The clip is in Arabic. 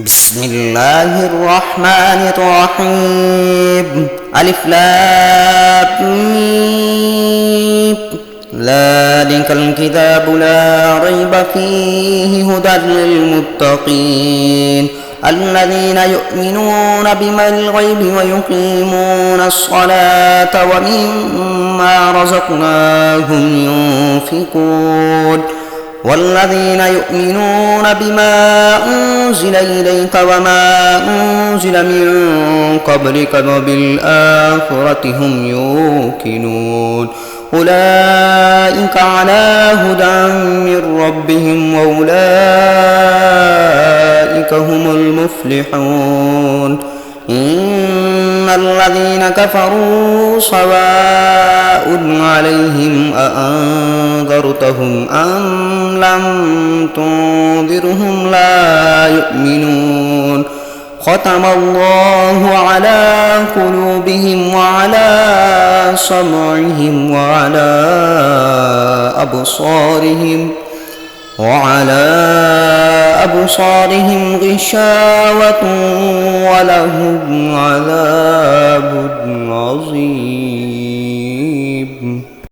بسم الله الرحمن الرحيم. ألف لام ميم. ذلك الكتاب لا ريب فيه هدى للمتقين الذين يؤمنون بما الغيب ويقيمون الصلاة ومما رزقناهم ينفقون والذين يؤمنون بما أنزل إليك وما أنزل من قبلك وبالآخرة هم يوقنون أولئك على هدى من ربهم وأولئك هم المفلحون إن الذين كفروا سواء عليهم أأنذرتهم أم لم تنذرهم لا يؤمنون ختم الله على قلوبهم وعلى سمعهم وعلى أبصارهم غشاوة ولهم عذاب عظيم.